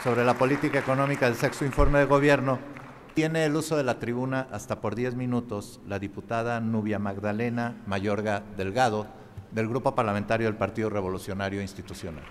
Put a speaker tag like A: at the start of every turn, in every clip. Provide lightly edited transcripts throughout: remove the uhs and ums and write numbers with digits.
A: Sobre la política económica del sexto informe de gobierno, tiene el uso de la tribuna hasta por 10 minutos la diputada Nubia Magdalena Mayorga Delgado, del Grupo Parlamentario del Partido Revolucionario Institucional.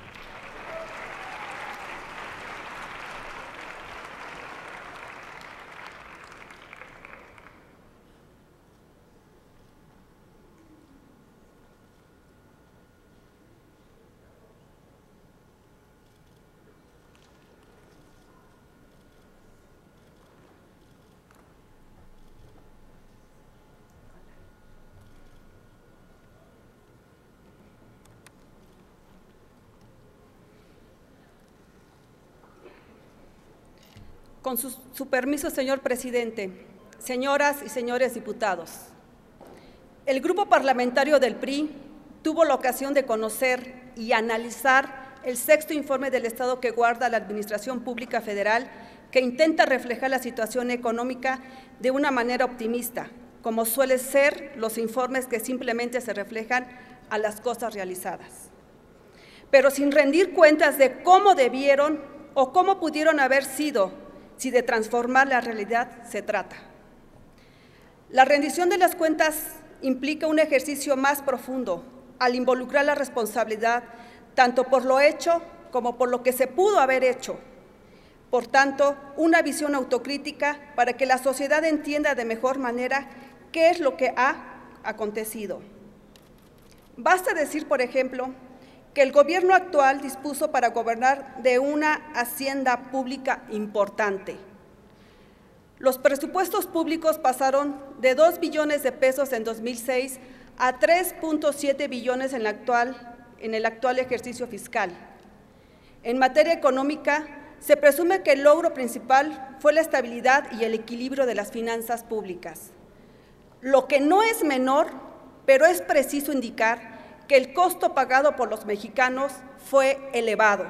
B: Con su permiso, señor presidente, señoras y señores diputados, el Grupo Parlamentario del PRI tuvo la ocasión de conocer y analizar el sexto informe del Estado que guarda la Administración Pública Federal, que intenta reflejar la situación económica de una manera optimista, como suelen ser los informes que simplemente se reflejan a las cosas realizadas, pero sin rendir cuentas de cómo debieron o cómo pudieron haber sido, si de transformar la realidad se trata. La rendición de las cuentas implica un ejercicio más profundo al involucrar la responsabilidad tanto por lo hecho como por lo que se pudo haber hecho. Por tanto, una visión autocrítica para que la sociedad entienda de mejor manera qué es lo que ha acontecido. Basta decir, por ejemplo, que el gobierno actual dispuso para gobernar de una hacienda pública importante. Los presupuestos públicos pasaron de 2 billones de pesos en 2006 a 3.7 billones en el actual ejercicio fiscal. En materia económica, se presume que el logro principal fue la estabilidad y el equilibrio de las finanzas públicas. Lo que no es menor, pero es preciso indicar que el costo pagado por los mexicanos fue elevado.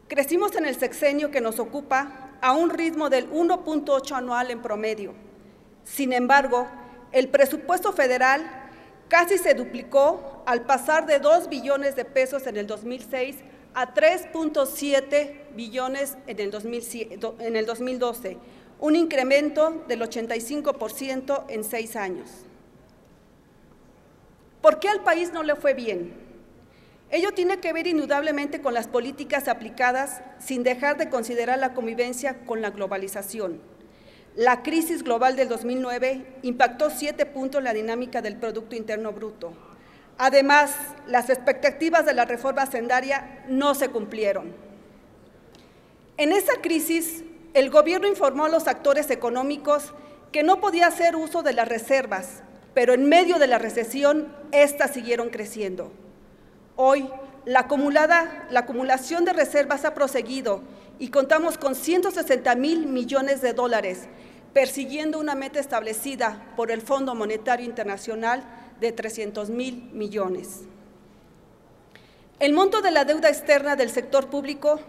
B: Crecimos en el sexenio que nos ocupa a un ritmo del 1.8 anual en promedio. Sin embargo, el presupuesto federal casi se duplicó al pasar de 2 billones de pesos en el 2006 a 3.7 billones en el 2012, un incremento del 85% en 6 años. ¿Por qué al país no le fue bien? Ello tiene que ver indudablemente con las políticas aplicadas sin dejar de considerar la convivencia con la globalización. La crisis global del 2009 impactó 7 puntos la dinámica del Producto Interno Bruto. Además, las expectativas de la reforma hacendaria no se cumplieron. En esa crisis, el gobierno informó a los actores económicos que no podía hacer uso de las reservas, pero en medio de la recesión, éstas siguieron creciendo. Hoy, la acumulación de reservas ha proseguido y contamos con 160,000 millones de dólares, persiguiendo una meta establecida por el Fondo Monetario Internacional de 300,000 millones. El monto de la deuda externa del sector público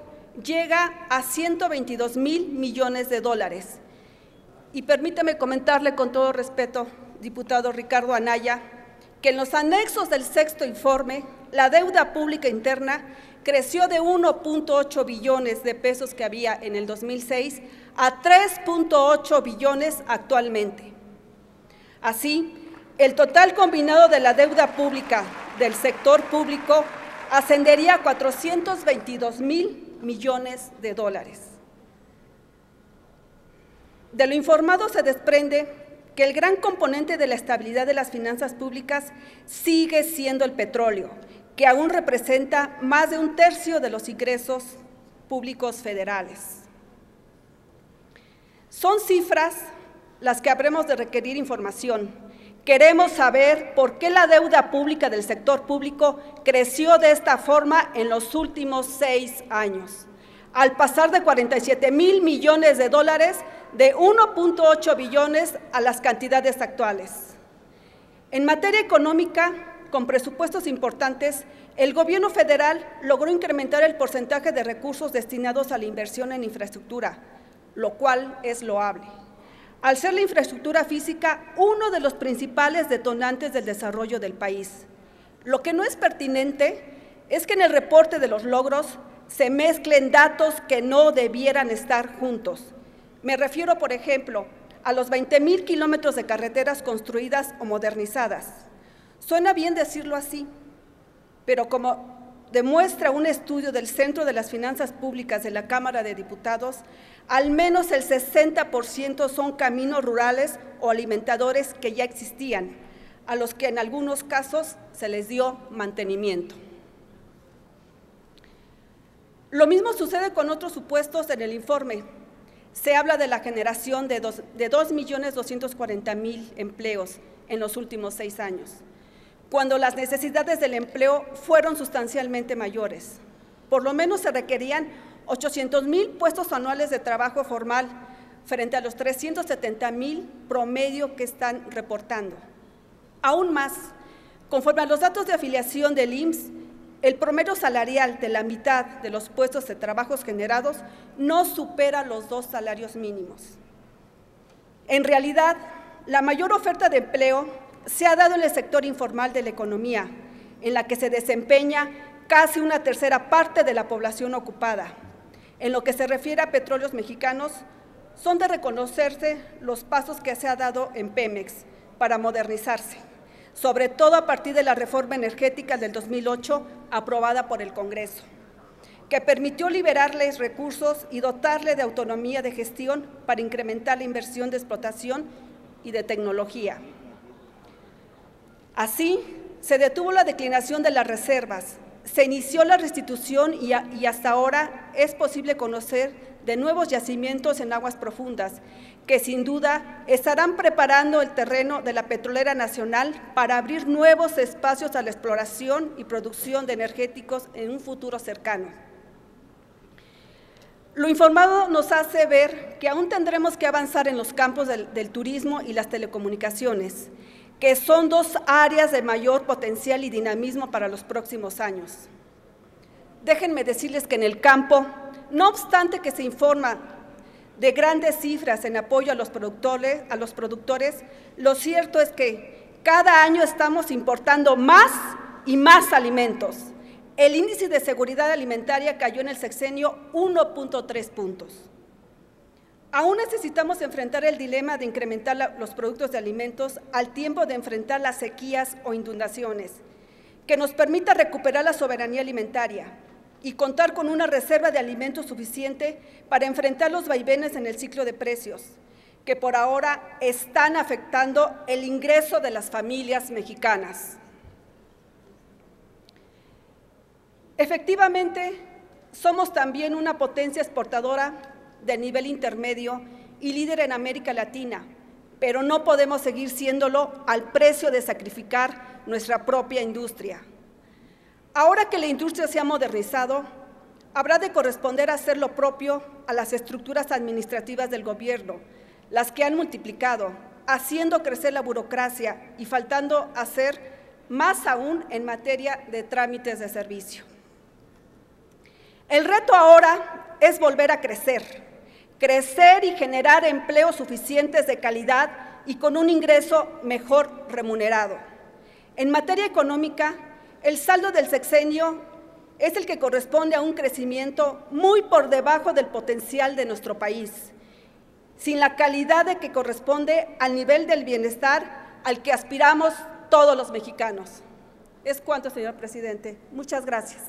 B: llega a 122,000 millones de dólares. Y permítame comentarle con todo respeto, diputado Ricardo Anaya, que en los anexos del sexto informe, la deuda pública interna creció de 1.8 billones de pesos que había en el 2006 a 3.8 billones actualmente. Así, el total combinado de la deuda pública del sector público ascendería a 422,000 millones de dólares. De lo informado se desprende que el gran componente de la estabilidad de las finanzas públicas sigue siendo el petróleo, que aún representa más de 1/3 de los ingresos públicos federales. Son cifras las que habremos de requerir información. Queremos saber por qué la deuda pública del sector público creció de esta forma en los últimos 6 años, al pasar de 47,000 millones de dólares de 1.8 billones a las cantidades actuales. En materia económica, con presupuestos importantes, el gobierno federal logró incrementar el porcentaje de recursos destinados a la inversión en infraestructura, lo cual es loable, al ser la infraestructura física uno de los principales detonantes del desarrollo del país. Lo que no es pertinente es que en el reporte de los logros se mezclen datos que no debieran estar juntos. Me refiero, por ejemplo, a los 20,000 kilómetros de carreteras construidas o modernizadas. Suena bien decirlo así, pero como demuestra un estudio del Centro de las Finanzas Públicas de la Cámara de Diputados, al menos el 60% son caminos rurales o alimentadores que ya existían, a los que en algunos casos se les dio mantenimiento. Lo mismo sucede con otros supuestos en el informe. Se habla de la generación de 2.240.000 empleos en los últimos 6 años, cuando las necesidades del empleo fueron sustancialmente mayores. Por lo menos se requerían 800,000 puestos anuales de trabajo formal frente a los 370,000 promedio que están reportando. Aún más, conforme a los datos de afiliación del IMSS, el promedio salarial de la mitad de los puestos de trabajos generados no supera los 2 salarios mínimos. En realidad, la mayor oferta de empleo se ha dado en el sector informal de la economía, en la que se desempeña casi una tercera parte de la población ocupada. En lo que se refiere a Petróleos Mexicanos, son de reconocerse los pasos que se ha dado en Pemex para modernizarse, sobre todo a partir de la reforma energética del 2008 aprobada por el Congreso, que permitió liberarles recursos y dotarle de autonomía de gestión para incrementar la inversión de explotación y de tecnología. Así, se detuvo la declinación de las reservas, se inició la restitución y hasta ahora es posible conocer de nuevos yacimientos en aguas profundas, que sin duda estarán preparando el terreno de la Petrolera Nacional para abrir nuevos espacios a la exploración y producción de energéticos en un futuro cercano. Lo informado nos hace ver que aún tendremos que avanzar en los campos del turismo y las telecomunicaciones, que son 2 áreas de mayor potencial y dinamismo para los próximos años. Déjenme decirles que en el campo, no obstante que se informa de grandes cifras en apoyo a los productores, lo cierto es que cada año estamos importando más y más alimentos. El índice de seguridad alimentaria cayó en el sexenio 1.3 puntos. Aún necesitamos enfrentar el dilema de incrementar los productos de alimentos al tiempo de enfrentar las sequías o inundaciones, que nos permita recuperar la soberanía alimentaria y contar con una reserva de alimentos suficiente para enfrentar los vaivenes en el ciclo de precios, que por ahora están afectando el ingreso de las familias mexicanas. Efectivamente, somos también una potencia exportadora de nivel intermedio y líder en América Latina, pero no podemos seguir siéndolo al precio de sacrificar nuestra propia industria. Ahora que la industria se ha modernizado, habrá de corresponder a hacer lo propio a las estructuras administrativas del gobierno, las que han multiplicado, haciendo crecer la burocracia y faltando hacer más aún en materia de trámites de servicio. El reto ahora es volver a crecer y generar empleos suficientes de calidad y con un ingreso mejor remunerado. En materia económica, el saldo del sexenio es el que corresponde a un crecimiento muy por debajo del potencial de nuestro país, sin la calidad de que corresponde al nivel del bienestar al que aspiramos todos los mexicanos. Es cuanto, señor presidente. Muchas gracias.